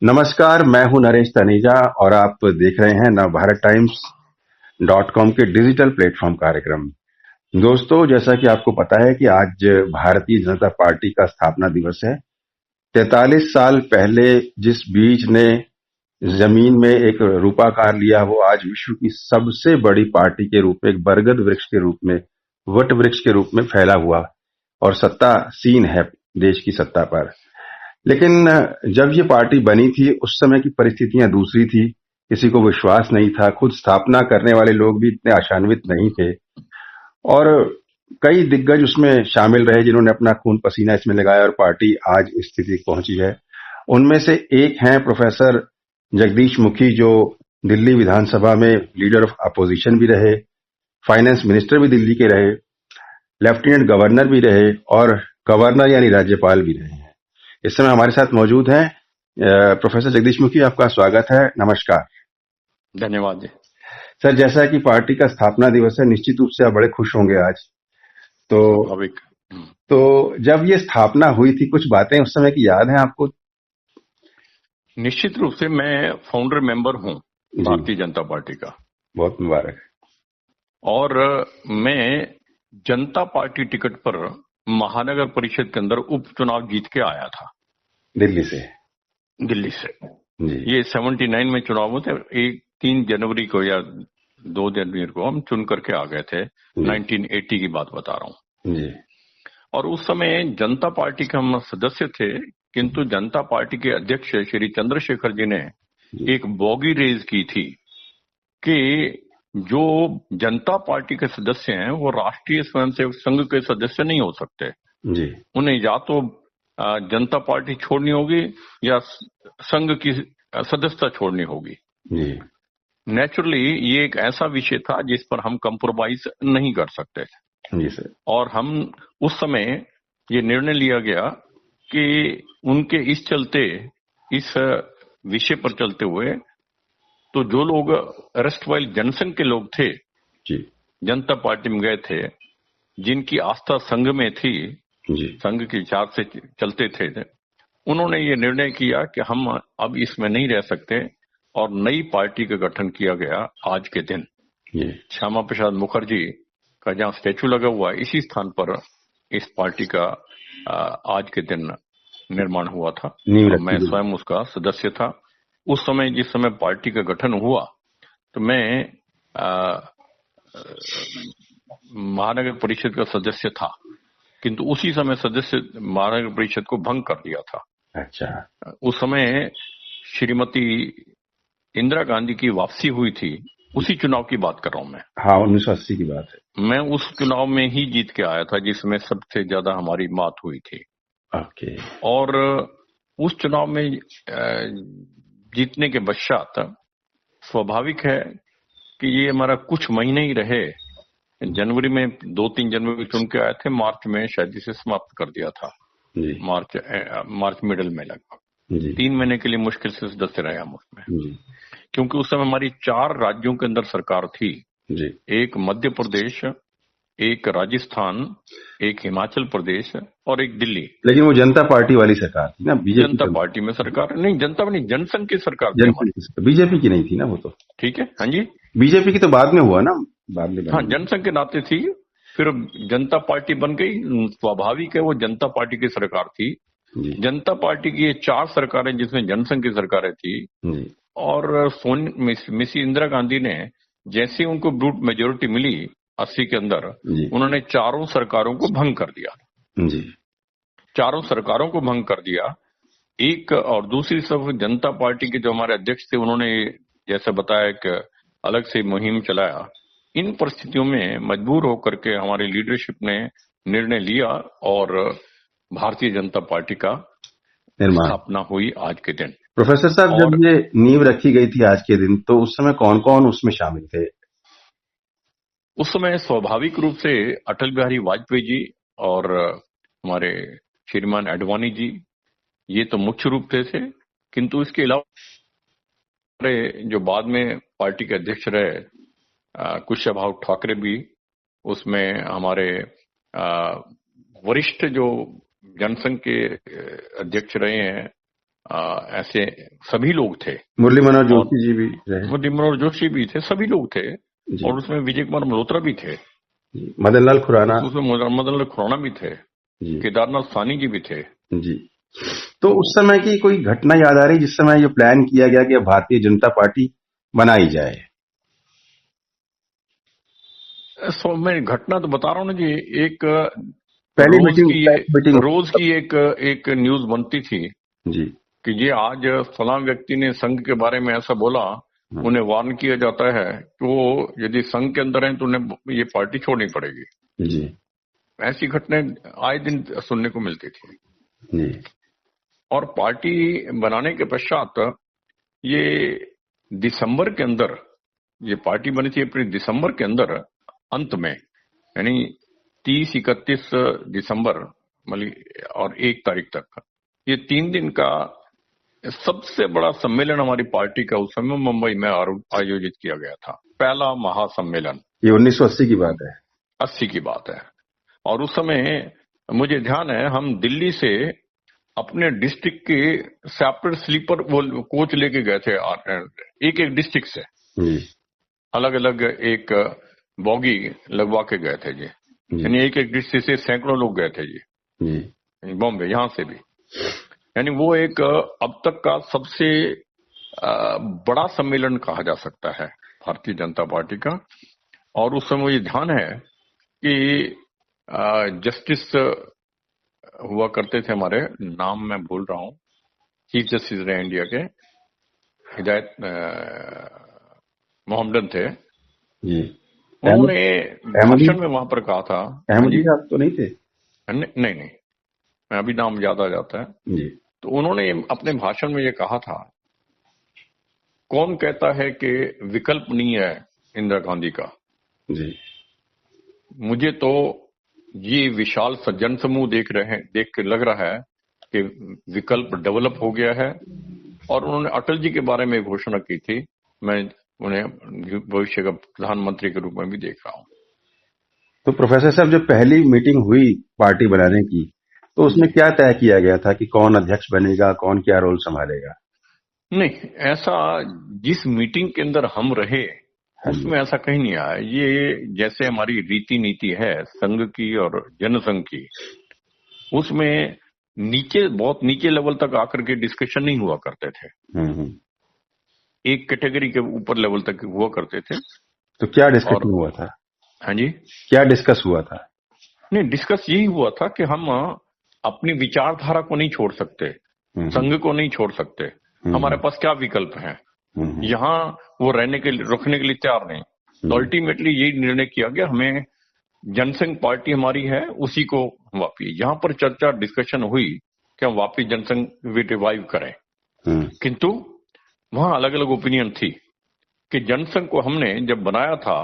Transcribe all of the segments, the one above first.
नमस्कार, मैं हूं नरेश तनेजा और आप देख रहे हैं नवभारत टाइम्स .com के डिजिटल प्लेटफॉर्म कार्यक्रम। दोस्तों, जैसा कि आपको पता है कि आज भारतीय जनता पार्टी का स्थापना दिवस है। 43 साल पहले जिस बीज ने जमीन में एक रूपाकार लिया, वो आज विश्व की सबसे बड़ी पार्टी के रूप में, एक बरगद वृक्ष के रूप में, वट वृक्ष के रूप में फैला हुआ और सत्तासीन है देश की सत्ता पर। लेकिन जब ये पार्टी बनी थी, उस समय की परिस्थितियां दूसरी थी। किसी को विश्वास नहीं था, खुद स्थापना करने वाले लोग भी इतने आशान्वित नहीं थे और कई दिग्गज उसमें शामिल रहे जिन्होंने अपना खून पसीना इसमें लगाया और पार्टी आज इस स्थिति तक पहुंची है। उनमें से एक हैं प्रोफेसर जगदीश मुखी, जो दिल्ली विधानसभा में लीडर ऑफ अपोजिशन भी रहे, फाइनेंस मिनिस्टर भी दिल्ली के रहे, लेफ्टिनेंट गवर्नर भी रहे और गवर्नर यानी राज्यपाल भी रहे हैं। इस समय हमारे साथ मौजूद हैं प्रोफेसर जगदीश मुखी। आपका स्वागत है। नमस्कार। धन्यवाद जी। सर, जैसा कि पार्टी का स्थापना दिवस है, निश्चित रूप से आप बड़े खुश होंगे आज। स्वाभाविक। तो जब ये स्थापना हुई थी, कुछ बातें उस समय की याद हैं आपको? निश्चित रूप से मैं फाउंडर मेंबर हूं भारतीय जनता पार्टी का। बहुत मुबारक। और मैं जनता पार्टी टिकट पर महानगर परिषद के अंदर उपचुनाव जीत के आया था दिल्ली से जी। ये 79 में चुनाव हुए थे। 3 जनवरी को या 2 जनवरी को हम चुन करके आ गए थे। 1980 की बात बता रहा हूं जी। और उस समय जनता पार्टी के हम सदस्य थे, किंतु जनता पार्टी के अध्यक्ष श्री चंद्रशेखर जी ने एक बॉगी रेज की थी कि जो जनता पार्टी के सदस्य हैं वो राष्ट्रीय स्वयंसेवक संघ के सदस्य नहीं हो सकते जी। उन्हें या तो जनता पार्टी छोड़नी होगी या संघ की सदस्यता छोड़नी होगी जी। नेचुरली ये एक ऐसा विषय था जिस पर हम कंप्रोमाइज नहीं कर सकते जी सर। और हम उस समय ये निर्णय लिया गया कि उनके इस विषय पर चलते हुए तो जो लोग अरेस्टवाइल जनसंघ के लोग थे जी। जनता पार्टी में गए थे, जिनकी आस्था संघ में थी जी। संघ के विचार से चलते थे, उन्होंने ये निर्णय किया कि हम अब इसमें नहीं रह सकते और नई पार्टी का गठन किया गया। आज के दिन श्यामा प्रसाद मुखर्जी का जहां स्टैचू लगा हुआ है, इसी स्थान पर इस पार्टी का आज के दिन निर्माण हुआ था। मैं स्वयं उसका सदस्य था। उस समय जिस समय पार्टी का गठन हुआ तो मैं महानगर परिषद का सदस्य था, किंतु उसी समय सदस्य महानगर परिषद को भंग कर दिया था। अच्छा। उस समय श्रीमती इंदिरा गांधी की वापसी हुई थी, उसी चुनाव की बात कर रहा हूं मैं। हाँ, 1980 की बात है। मैं उस चुनाव में ही जीत के आया था जिसमें सबसे ज्यादा हमारी मात हुई थी। ओके। और उस चुनाव में जीतने के पश्चात स्वाभाविक है कि ये हमारा कुछ महीने ही रहे। जनवरी में 2-3 जनवरी चुन के आए थे, मार्च में शायद इसे समाप्त कर दिया था जी। मार्च मिडल में लगभग 3 महीने के लिए मुश्किल से सदस्य रहे हम उसमें जी। क्योंकि उस समय हमारी 4 राज्यों के अंदर सरकार थी जी। एक मध्य प्रदेश, एक राजस्थान, एक हिमाचल प्रदेश और एक दिल्ली। लेकिन वो जनता पार्टी वाली सरकार थी ना, बीजेपी जनता पार्टी में सरकार नहीं, जनता में नहीं, जनसंघ की सरकार थी हमारी। बीजेपी की नहीं थी ना वो तो। ठीक है, हाँ जी। बीजेपी की तो बाद में हुआ ना, बाद में। हाँ, जनसंघ के नाते थी, फिर जनता पार्टी बन गई। स्वाभाविक है, वो जनता पार्टी की सरकार थी। जनता पार्टी की ये 4 सरकारें जिसमें जनसंघ की सरकारें थी और मिस इंदिरा गांधी ने जैसे उनको ब्रूट मेजोरिटी मिली 80 के अंदर, उन्होंने 4 सरकारों को भंग कर दिया जी। 4 सरकारों को भंग कर दिया। एक और दूसरी तरफ जनता पार्टी के जो हमारे अध्यक्ष थे, उन्होंने जैसे बताया कि अलग से मुहिम चलाया। इन परिस्थितियों में मजबूर होकर के हमारी लीडरशिप ने निर्णय लिया और भारतीय जनता पार्टी का स्थापना हुई आज के दिन। प्रोफेसर साहब, जब ये नींव रखी गई थी आज के दिन, तो उस समय कौन कौन उसमें शामिल थे? उस समय स्वाभाविक रूप से अटल बिहारी वाजपेयी जी और हमारे श्रीमान आडवाणी जी, ये तो मुख्य रूप से, किंतु इसके अलावा जो बाद में पार्टी के अध्यक्ष रहे कुशाभाऊ ठाकरे भी उसमें, हमारे वरिष्ठ जो जनसंघ के अध्यक्ष रहे हैं ऐसे सभी लोग थे। मुरली मनोहर जोशी जी भी रहे। मुरली मनोहर जोशी भी थे, सभी लोग थे। और उसमें विजय कुमार मल्होत्रा भी थे, मदन लाल खुराना, उसमें मदन लाल खुराना भी थे, केदारनाथ सानी जी भी थे जी। तो उस समय की कोई घटना याद आ रही जिस समय ये प्लान किया गया कि भारतीय जनता पार्टी बनाई जाए? मैं घटना तो बता रहा हूँ ना जी, एक पहली मीटिंग रोज की एक न्यूज बनती थी जी कि ये आज फलां व्यक्ति ने संघ के बारे में ऐसा बोला, उन्हें वार्न किया जाता है कि वो यदि संघ के अंदर है तो उन्हें ये पार्टी छोड़नी पड़ेगी जी। ऐसी घटनाएं आए दिन सुनने को मिलती थी जी। और पार्टी बनाने के पश्चात ये दिसंबर के अंदर, ये पार्टी बनी थी अप्रैल दिसंबर के अंदर अंत में, यानी 30-31 दिसंबर और 1 तारीख तक, ये 3 दिन का सबसे बड़ा सम्मेलन हमारी पार्टी का उस समय मुंबई में आयोजित किया गया था, पहला महासम्मेलन। ये 1980 की बात है। 80 की बात है। और उस समय मुझे ध्यान है हम दिल्ली से अपने डिस्ट्रिक्ट के सेपरेट स्लीपर वो कोच लेके गए थे, एक एक डिस्ट्रिक्ट से अलग अलग एक बॉगी लगवा के गए थे जी, यानी एक एक डिस्ट्रिक्ट से सैकड़ों लोग गए थे जी, बॉम्बे यहाँ से भी। यानी वो एक अब तक का सबसे बड़ा सम्मेलन कहा जा सकता है भारतीय जनता पार्टी का। और उस समय मुझे ध्यान है कि जस्टिस हुआ करते थे हमारे, नाम मैं भूल रहा हूँ, चीफ जस्टिस रहे इंडिया के, हिदायत मोहम्मदन थे जी। उन्होंने भाषण में वहां पर कहा था, अहमदी साहब तो नहीं थे? नहीं, मैं अभी नाम याद आ जाता है जी। तो उन्होंने अपने भाषण में ये कहा था, कौन कहता है कि विकल्प नहीं है इंदिरा गांधी का जी। मुझे तो ये विशाल जन समूह देख के लग रहा है कि विकल्प डेवलप हो गया है। और उन्होंने अटल जी के बारे में घोषणा की थी, मैं उन्हें भविष्य का प्रधानमंत्री के रूप में भी देख रहा हूं। तो प्रोफेसर साहब, जब पहली मीटिंग हुई पार्टी बनाने की, तो उसमें क्या तय किया गया था कि कौन अध्यक्ष बनेगा, कौन क्या रोल संभालेगा? नहीं, ऐसा जिस मीटिंग के अंदर हम रहे उसमें ऐसा कहीं नहीं आया। ये जैसे हमारी रीति नीति है संघ की और जनसंघ की, उसमें बहुत नीचे लेवल तक आकर के डिस्कशन नहीं हुआ करते थे, एक कैटेगरी के ऊपर लेवल तक हुआ करते थे। तो क्या डिस्कशन हुआ था? हाँ जी, क्या डिस्कस हुआ था? नहीं, डिस्कस यही हुआ था कि हम अपनी विचारधारा को नहीं छोड़ सकते, संघ को नहीं छोड़ सकते, हमारे पास क्या विकल्प है, यहाँ वो रुकने के लिए तैयार नहीं। तो अल्टीमेटली यही निर्णय किया गया, हमें जनसंघ पार्टी हमारी है उसी को वापिस, यहाँ पर चर्चा डिस्कशन हुई कि हम वापिस जनसंघ रिवाइव करें। किंतु वहां अलग अलग ओपिनियन थी कि जनसंघ को हमने जब बनाया था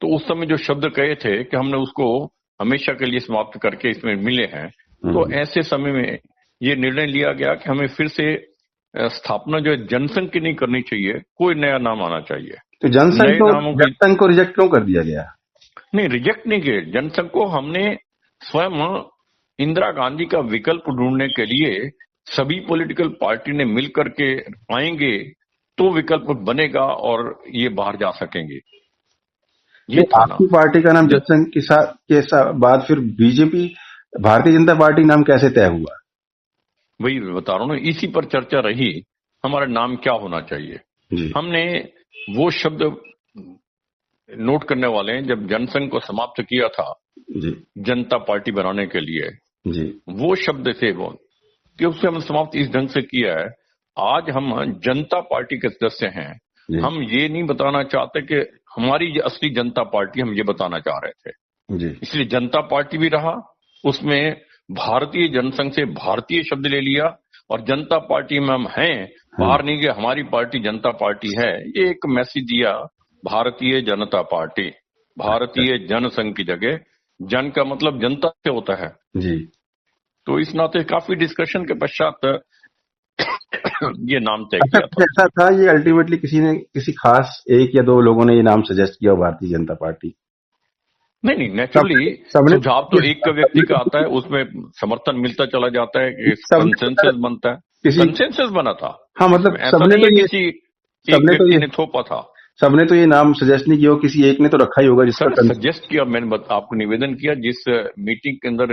तो उस समय जो शब्द कहे थे कि हमने उसको हमेशा के लिए समाप्त करके इसमें मिले हैं, तो ऐसे समय में ये निर्णय लिया गया कि हमें फिर से स्थापना जो है जनसंघ की नहीं करनी चाहिए, कोई नया नाम आना चाहिए। तो जनसंघ को रिजेक्ट क्यों कर दिया गया? नहीं, रिजेक्ट नहीं किए, जनसंघ को हमने स्वयं इंदिरा गांधी का विकल्प ढूंढने के लिए सभी पॉलिटिकल पार्टी ने मिलकर के आएंगे तो विकल्प बनेगा और ये बाहर जा सकेंगे। ये आपकी पार्टी का नाम जनसंघ के बाद फिर बीजेपी भारतीय जनता पार्टी नाम कैसे तय हुआ? वही बता रहा हूँ ना, इसी पर चर्चा रही हमारा नाम क्या होना चाहिए। हमने वो शब्द नोट करने वाले हैं, जब जनसंघ को समाप्त किया था जनता पार्टी बनाने के लिए, वो शब्द थे वो कि उससे हमने समाप्त इस ढंग से किया है, आज हम जनता पार्टी के सदस्य हैं, हम ये नहीं बताना चाहते कि हमारी असली जनता पार्टी, हम ये बताना चाह रहे थे, इसलिए जनता पार्टी भी रहा, उसमें भारतीय जनसंघ से भारतीय शब्द ले लिया और जनता पार्टी में हम हैं, बाहर नहीं गए, हमारी पार्टी जनता पार्टी है, ये एक मैसेज दिया। भारतीय जनता पार्टी, भारतीय जनसंघ की जगह जन का मतलब जनता से होता है जी। तो इस नाते काफी डिस्कशन के पश्चात ये नाम तय किया था। ऐसा था ये अल्टीमेटली किसी खास एक या दो लोगों ने ये नाम सजेस्ट किया भारतीय जनता पार्टी? नहीं, नेचुरली सुझाव तो एक व्यक्ति का आता है, उसमें समर्थन मिलता चला जाता है, कंसेंसस बनता है। कंसेंसस बना था। हाँ, मतलब ऐसा नहीं है किसी एक व्यक्ति ने थोपा था। सबने तो ये नाम सजेस्ट नहीं किया, किसी एक ने तो रखा ही होगा जिसका सर सजेस्ट किया। मैंने आपको निवेदन किया, जिस मीटिंग के अंदर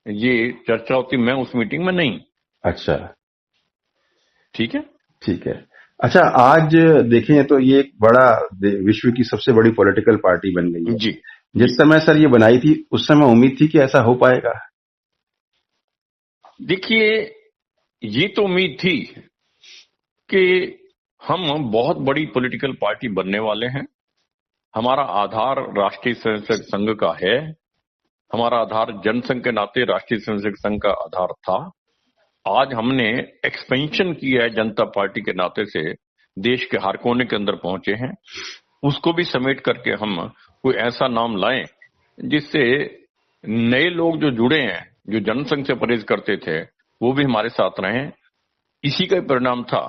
ये चर्चा होती मैं उस मीटिंग में नहीं। अच्छा, ठीक है, ठीक है। अच्छा, आज देखें तो ये एक बड़ा विश्व की सबसे बड़ी पॉलिटिकल पार्टी बन गई है जी। जिस समय सर ये बनाई थी उस समय उम्मीद थी कि ऐसा हो पाएगा? देखिए, ये तो उम्मीद थी कि हम बहुत बड़ी पॉलिटिकल पार्टी बनने वाले हैं। हमारा आधार राष्ट्रीय स्वयंसेवक संघ का है। हमारा आधार जनसंघ के नाते राष्ट्रीय स्वयंसेवक संघ का आधार था। आज हमने एक्सपेंशन किया है जनता पार्टी के नाते से, देश के हर कोने के अंदर पहुंचे हैं। उसको भी समेट करके हम कोई ऐसा नाम लाएं जिससे नए लोग जो जुड़े हैं, जो जनसंघ से परहेज करते थे, वो भी हमारे साथ रहें। इसी का परिणाम था।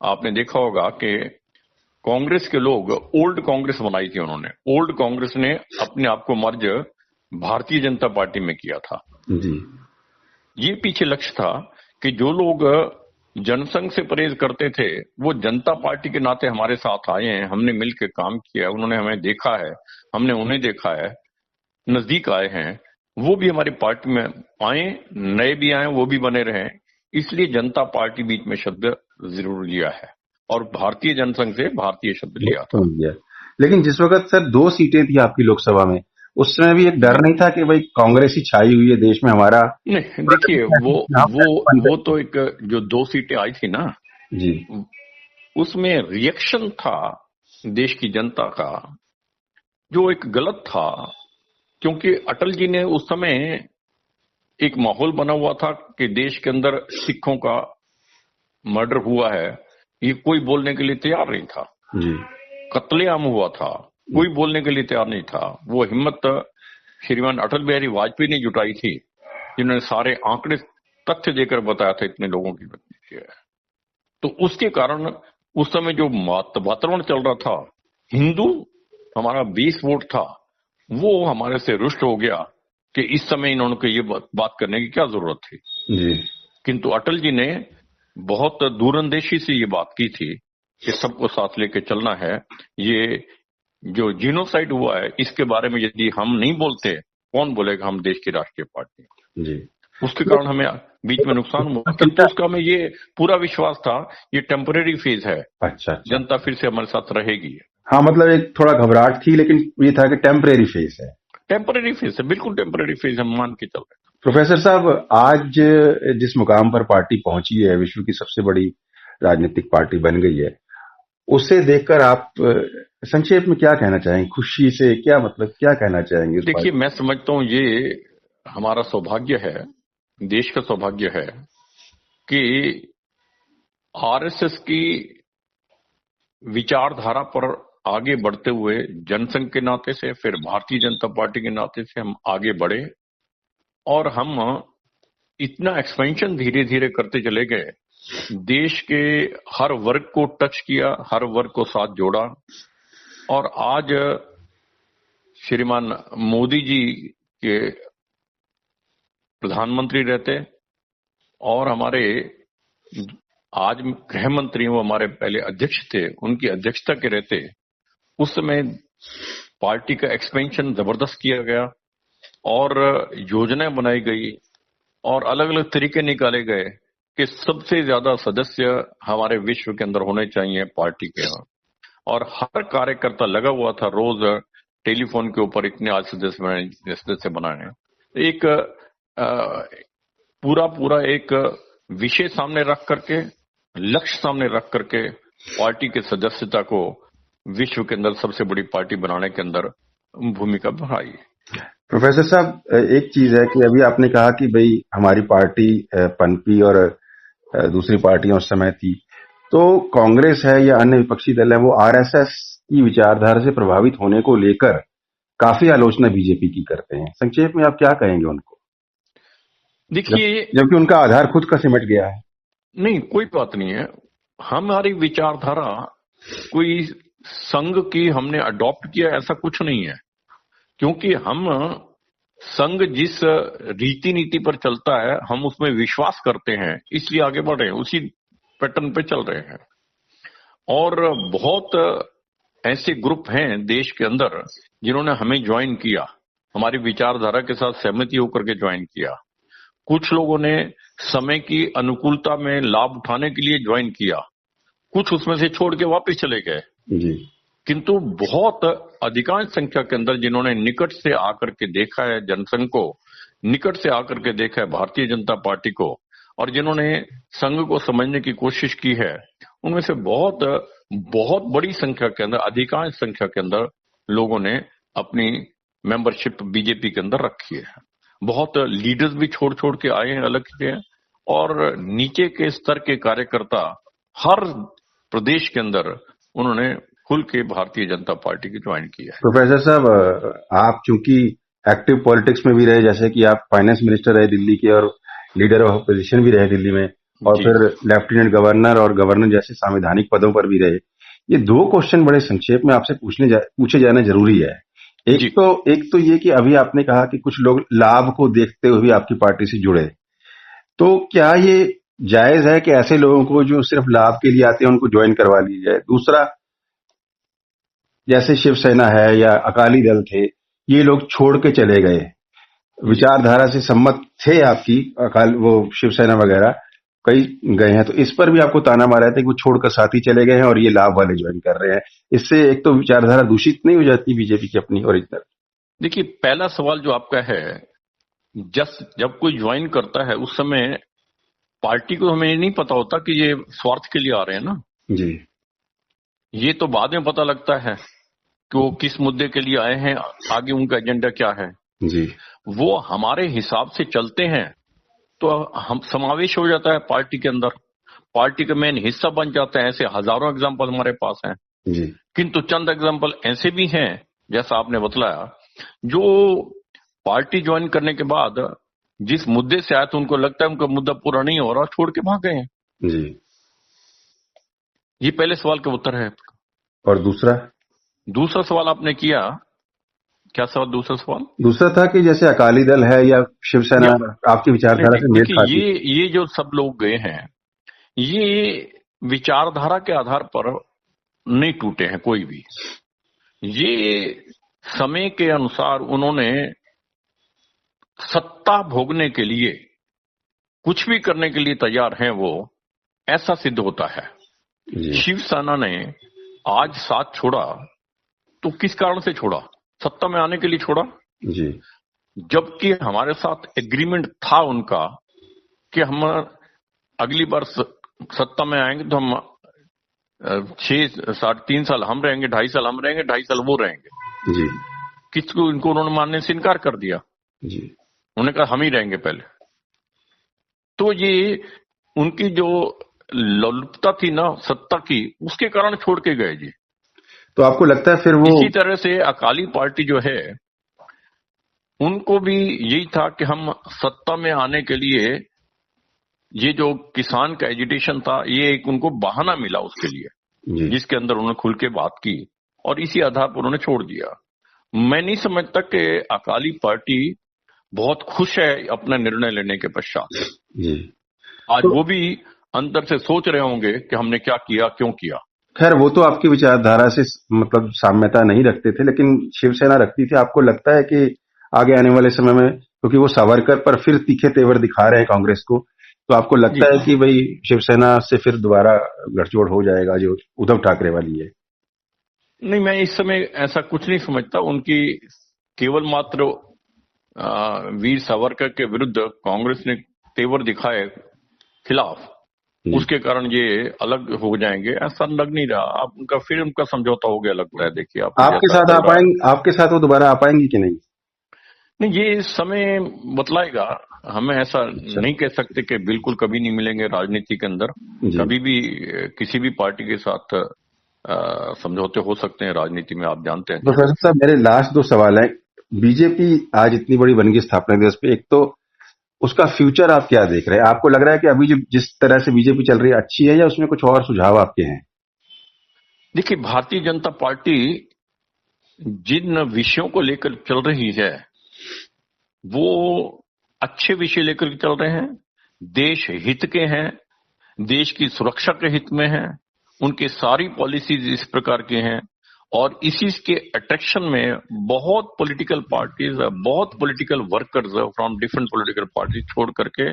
आपने देखा होगा कि कांग्रेस के लोग ओल्ड कांग्रेस बनाई थी उन्होंने। ओल्ड कांग्रेस ने अपने आप को मर्ज भारतीय जनता पार्टी में किया था जी। ये पीछे लक्ष्य था कि जो लोग जनसंघ से परहेज करते थे वो जनता पार्टी के नाते हमारे साथ आए हैं। हमने मिलकर काम किया है, उन्होंने हमें देखा है, हमने उन्हें देखा है, नजदीक आए हैं। वो भी हमारी पार्टी में आए, नए भी आए, वो भी बने रहे। इसलिए जनता पार्टी बीच में शब्द जरूर लिया है और भारतीय जनसंघ से भारतीय शब्द लिया था। लेकिन जिस वक्त सर 2 सीटें थी आपकी लोकसभा में, उस समय भी एक डर नहीं था कि भाई कांग्रेस ही छाई हुई है देश में हमारा? नहीं, देखिए वो तो एक जो 2 सीटें आई थी ना जी, उसमें रिएक्शन था देश की जनता का जो एक गलत था। क्योंकि अटल जी ने उस समय एक माहौल बना हुआ था कि देश के अंदर सिखों का मर्डर हुआ है, ये कोई बोलने के लिए तैयार नहीं था जी। कत्लेआम हुआ था, कोई बोलने के लिए तैयार नहीं था। वो हिम्मत श्रीमान अटल बिहारी वाजपेयी ने जुटाई थी, जिन्होंने सारे आंकड़े तथ्य देकर बताया था इतने लोगों की मृत्यु है। तो उसके कारण उस समय जो वातावरण चल रहा था, हिंदू हमारा 20 वोट था, वो हमारे से रुष्ट हो गया कि इस समय इन्होंने को ये बात करने की क्या जरूरत थी जी। किंतु अटल जी ने बहुत दूरंदेशी से ये बात की थी कि सबको साथ लेके चलना है। ये जो जीनोसाइड हुआ है इसके बारे में यदि हम नहीं बोलते, कौन बोलेगा हम देश की राष्ट्रीय पार्टी। जी। उसके कारण हमें बीच में नुकसान हुआ, किंतु उसका हमें ये पूरा विश्वास था ये टेम्परेरी फेज है। अच्छा। जनता फिर से हमारे साथ रहेगी। हाँ, मतलब एक थोड़ा घबराहट थी लेकिन ये था कि टेम्परेरी फेज है। टेम्परेरी फेज है, बिल्कुल टेम्परेरी फेज हम मान के चल रहे हैं। प्रोफेसर साहब, आज जिस मुकाम पर पार्टी पहुंची है, विश्व की सबसे बड़ी राजनीतिक पार्टी बन गई है, उसे देखकर आप संक्षेप में क्या कहना चाहेंगे? खुशी से क्या मतलब क्या कहना चाहेंगे? देखिए, मैं समझता हूं ये हमारा सौभाग्य है, देश का सौभाग्य है कि आरएसएस की विचारधारा पर आगे बढ़ते हुए जनसंघ के नाते से, फिर भारतीय जनता पार्टी के नाते से हम आगे बढ़े और हम इतना एक्सपेंशन धीरे धीरे करते चले गए, देश के हर वर्ग को टच किया, हर वर्ग को साथ जोड़ा। और आज श्रीमान मोदी जी के प्रधानमंत्री रहते और हमारे आज गृह मंत्री वो हमारे पहले अध्यक्ष थे, उनकी अध्यक्षता के रहते उस समय पार्टी का एक्सपेंशन जबरदस्त किया गया और योजनाएं बनाई गई और अलग अलग तरीके निकाले गए कि सबसे ज्यादा सदस्य हमारे विश्व के अंदर होने चाहिए पार्टी के। और हर कार्यकर्ता लगा हुआ था रोज टेलीफोन के ऊपर इतने आज सदस्य बनाने। एक पूरा एक विषय सामने रख करके, लक्ष्य सामने रख करके पार्टी के सदस्यता को विश्व के अंदर सबसे बड़ी पार्टी बनाने के अंदर भूमिका बढ़ाई। प्रोफेसर साहब, एक चीज है कि अभी आपने कहा कि भाई हमारी पार्टी पनपी और दूसरी पार्टियां उस समय थी, तो कांग्रेस है या अन्य विपक्षी दल है वो आरएसएस की विचारधारा से प्रभावित होने को लेकर काफी आलोचना बीजेपी की करते हैं। संक्षेप में आप क्या कहेंगे उनको? देखिए, जबकि उनका आधार खुद का सिमट गया है। नहीं, कोई बात नहीं है। हमारी विचारधारा कोई संघ की हमने अडॉप्ट किया ऐसा कुछ नहीं है, क्योंकि हम संघ जिस रीति नीति पर चलता है हम उसमें विश्वास करते हैं, इसलिए आगे बढ़ रहे हैं, उसी पैटर्न पे चल रहे हैं। और बहुत ऐसे ग्रुप हैं देश के अंदर जिन्होंने हमें ज्वाइन किया, हमारी विचारधारा के साथ सहमति होकर के ज्वाइन किया। कुछ लोगों ने समय की अनुकूलता में लाभ उठाने के लिए ज्वाइन किया, कुछ उसमें से छोड़ के वापस चले गए जी। किंतु बहुत अधिकांश संख्या के अंदर जिन्होंने निकट से आकर के देखा है जनसंघ को, निकट से आकर के देखा है भारतीय जनता पार्टी को, और जिन्होंने संघ को समझने की कोशिश की है, उनमें से बहुत बड़ी संख्या के अंदर, अधिकांश संख्या के अंदर लोगों ने अपनी मेंबरशिप बीजेपी के अंदर रखी है। बहुत लीडर्स भी छोड़ छोड़ के आए हैं अलग से, और नीचे के स्तर के कार्यकर्ता हर प्रदेश के अंदर उन्होंने खुल के भारतीय जनता पार्टी की ज्वाइन किया है। प्रोफेसर साहब, आप चूंकि एक्टिव पॉलिटिक्स में भी रहे, जैसे कि आप फाइनेंस मिनिस्टर रहे दिल्ली के और लीडर ऑफ अपोजिशन भी रहे दिल्ली में, और फिर लेफ्टिनेंट गवर्नर और गवर्नर जैसे संवैधानिक पदों पर भी रहे। ये दो क्वेश्चन बड़े संक्षेप में आपसे पूछे जाना जरूरी है। एक तो ये कि अभी आपने कहा कि कुछ लोग लाभ को देखते हुए आपकी पार्टी से जुड़े, तो क्या ये जायज है कि ऐसे लोगों को जो सिर्फ लाभ के लिए आते हैं उनको ज्वाइन करवा ली जाए? दूसरा, जैसे शिवसेना है या अकाली दल थे, ये लोग छोड़ के चले गए, विचारधारा से सम्मत थे आपकी, वो शिवसेना वगैरह कई गए हैं, तो इस पर भी आपको ताना मारा था कि वो छोड़कर साथी चले गए हैं और ये लाभ वाले ज्वाइन कर रहे हैं। इससे एक तो विचारधारा दूषित नहीं हो जाती बीजेपी की अपनी ओरिजिनल? देखिए, पहला सवाल जो आपका है, जब कोई ज्वाइन करता है उस समय पार्टी को हमें नहीं पता होता कि ये स्वार्थ के लिए आ रहे हैं ना जी। ये तो बाद में पता लगता है कि वो किस मुद्दे के लिए आए हैं, आगे उनका एजेंडा क्या है जी। वो हमारे हिसाब से चलते हैं तो हम समावेश हो जाता है पार्टी के अंदर, पार्टी का मेन हिस्सा बन जाता है। ऐसे हजारों एग्जाम्पल हमारे पास हैं जी। किंतु चंद एग्जाम्पल ऐसे भी हैं, जैसा आपने बतलाया, जो पार्टी ज्वाइन करने के बाद जिस मुद्दे से आया तो उनको लगता है उनका मुद्दा पूरा नहीं हो रहा, छोड़ के भाग गए हैं जी। ये पहले सवाल का उत्तर है। और दूसरा सवाल आपने किया, क्या सवाल? दूसरा था कि जैसे अकाली दल है या शिवसेना आपकी विचारधारा से मेल खाती है? ये जो सब लोग गए हैं ये विचारधारा के आधार पर नहीं टूटे हैं कोई भी। ये समय के अनुसार उन्होंने सत्ता भोगने के लिए कुछ भी करने के लिए तैयार हैं, वो ऐसा सिद्ध होता है। शिवसेना ने आज साथ छोड़ा तो किस कारण से छोड़ा? सत्ता में आने के लिए छोड़ा जी। जबकि हमारे साथ एग्रीमेंट था उनका कि हम अगली बार सत्ता में आएंगे तो हम 3 साल हम रहेंगे, 2.5 साल हम रहेंगे, 2.5 साल वो रहेंगे जी। किसको? इनको उन्होंने मानने से इनकार कर दिया जी। उन्होंने कहा हम ही रहेंगे पहले। तो ये उनकी जो लोलुपता थी ना सत्ता की, उसके कारण छोड़ के गए जी। तो आपको लगता है फिर वो इसी तरह से अकाली पार्टी जो है उनको भी यही था कि हम सत्ता में आने के लिए, ये जो किसान का एजिटेशन था ये एक उनको बहाना मिला उसके लिए, जिसके अंदर उन्होंने खुल के बात की और इसी आधार पर उन्होंने छोड़ दिया। मैं नहीं समझता कि अकाली पार्टी बहुत खुश है अपना निर्णय लेने के पश्चात। आज वो भी अंदर से सोच रहे होंगे कि हमने क्या किया, क्यों किया। खैर वो तो आपकी विचारधारा से मतलब साम्यता नहीं रखते थे, लेकिन शिवसेना रखती थी। आपको लगता है कि आगे आने वाले समय में, क्योंकि वो सावरकर पर फिर तीखे तेवर दिखा रहे हैं कांग्रेस को, तो आपको लगता है कि भाई शिवसेना से फिर दोबारा गठजोड़ हो जाएगा जो उद्धव ठाकरे वाली है? नहीं, मैं इस समय ऐसा कुछ नहीं समझता। उनकी केवल मात्र वीर सावरकर के विरुद्ध कांग्रेस ने तेवर दिखाए खिलाफ, उसके कारण ये अलग हो जाएंगे, ऐसा लग नहीं रहा। आप उनका समझौता हो गया लगता है। देखिए आपके साथ वो दोबारा आ पाएंगी कि नहीं? नहीं, ये समय बतलाएगा। हमें ऐसा नहीं कह सकते कि बिल्कुल कभी नहीं मिलेंगे राजनीति के अंदर। कभी भी किसी भी पार्टी के साथ समझौते हो सकते हैं राजनीति में, आप जानते हैं। प्रोफेसर साहब, मेरे लास्ट 2 सवाल हैं। बीजेपी आज इतनी बड़ी बन गई स्थापना दिवस पे, एक तो उसका फ्यूचर आप क्या देख रहे हैं? आपको लग रहा है कि अभी जो जिस तरह से बीजेपी चल रही है अच्छी है, या उसमें कुछ और सुझाव आपके हैं? देखिए, भारतीय जनता पार्टी जिन विषयों को लेकर चल रही है वो अच्छे विषय लेकर के चल रहे हैं, देश हित के हैं, देश की सुरक्षा के हित में हैं, उनके सारी पॉलिसीज इस प्रकार की हैं और इसी के अट्रैक्शन में बहुत पॉलिटिकल पार्टीज, बहुत political workers from different political party छोड़ करके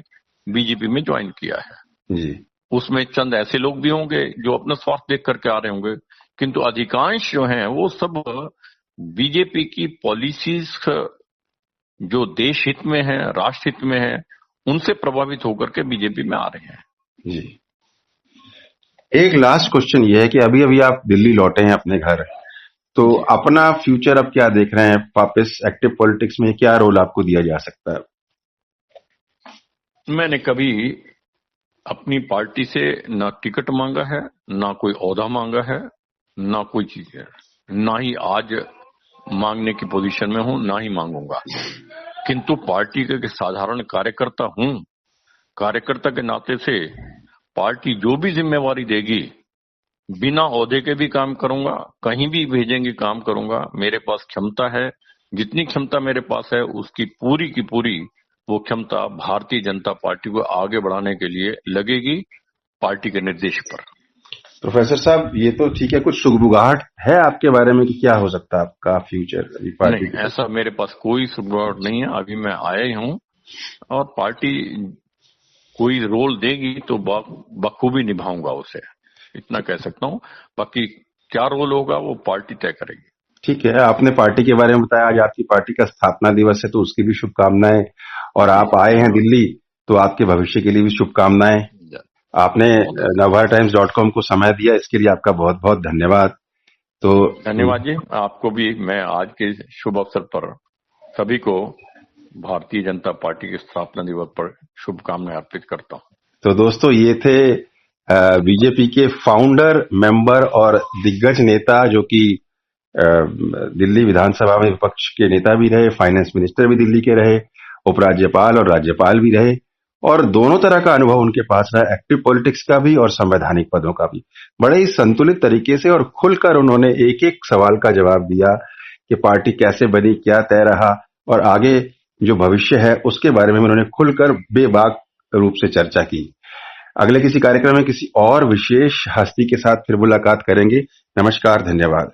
बीजेपी में ज्वाइन किया है जी। उसमें चंद ऐसे लोग भी होंगे जो अपना स्वार्थ देख करके आ रहे होंगे, किंतु अधिकांश जो हैं वो सब बीजेपी की पॉलिसीज जो देश हित में है, राष्ट्र हित में है, उनसे प्रभावित होकर के बीजेपी में आ रहे हैं जी। एक लास्ट क्वेश्चन ये है कि अभी अभी आप दिल्ली लौटे हैं अपने घर, तो अपना फ्यूचर अब क्या देख रहे हैं? वापस एक्टिव पॉलिटिक्स में क्या रोल आपको दिया जा सकता है? मैंने कभी अपनी पार्टी से ना टिकट मांगा है, ना कोई ओहदा मांगा है, ना कोई चीज है, ना ही आज मांगने की पोजीशन में हूं, ना ही मांगूंगा। किंतु पार्टी के साधारण कार्यकर्ता हूं। कार्यकर्ता के नाते से पार्टी जो भी जिम्मेवारी देगी, बिना ओहदे के भी काम करूंगा, कहीं भी भेजेंगे काम करूंगा। मेरे पास क्षमता है, जितनी क्षमता मेरे पास है उसकी पूरी की पूरी वो क्षमता भारतीय जनता पार्टी को आगे बढ़ाने के लिए लगेगी, पार्टी के निर्देश पर। प्रोफेसर साहब, ये तो ठीक है, कुछ सुगबुगाहट है आपके बारे में कि क्या हो सकता है आपका फ्यूचर पार्टी? नहीं, ऐसा मेरे पास कोई सुगबुगाहट नहीं है। अभी मैं आया ही हूं और पार्टी कोई रोल देगी तो बखूबी निभाऊंगा उसे, इतना कह सकता हूं। बाकी क्या रोल होगा वो पार्टी तय करेगी। ठीक है, आपने पार्टी के बारे में बताया, आज आपकी पार्टी का स्थापना दिवस है तो उसकी भी शुभकामनाएं, और आप आए हैं दिल्ली तो आपके भविष्य के लिए भी शुभकामनाएं। आपने navbharattimes.com को समय दिया, इसके लिए आपका बहुत बहुत धन्यवाद। तो धन्यवाद जी, आपको भी। मैं आज के शुभ अवसर पर सभी को भारतीय जनता पार्टी के स्थापना दिवस पर शुभकामनाएं अर्पित करता हूं। तो दोस्तों, ये थे बीजेपी के फाउंडर, मेंबर और दिग्गज नेता, जो कि दिल्ली विधानसभा में विपक्ष के नेता भी रहे, फाइनेंस मिनिस्टर भी दिल्ली के रहे, उपराज्यपाल और राज्यपाल भी रहे, और दोनों तरह का अनुभव उनके पास रहा, एक्टिव पॉलिटिक्स का भी और संवैधानिक पदों का भी। बड़े ही संतुलित तरीके से और खुलकर उन्होंने एक एक सवाल का जवाब दिया कि पार्टी कैसे बनी, क्या तय रहा, और आगे जो भविष्य है उसके बारे में उन्होंने खुलकर बेबाक रूप से चर्चा की। अगले किसी कार्यक्रम में किसी और विशेष हस्ती के साथ फिर मुलाकात करेंगे। नमस्कार, धन्यवाद।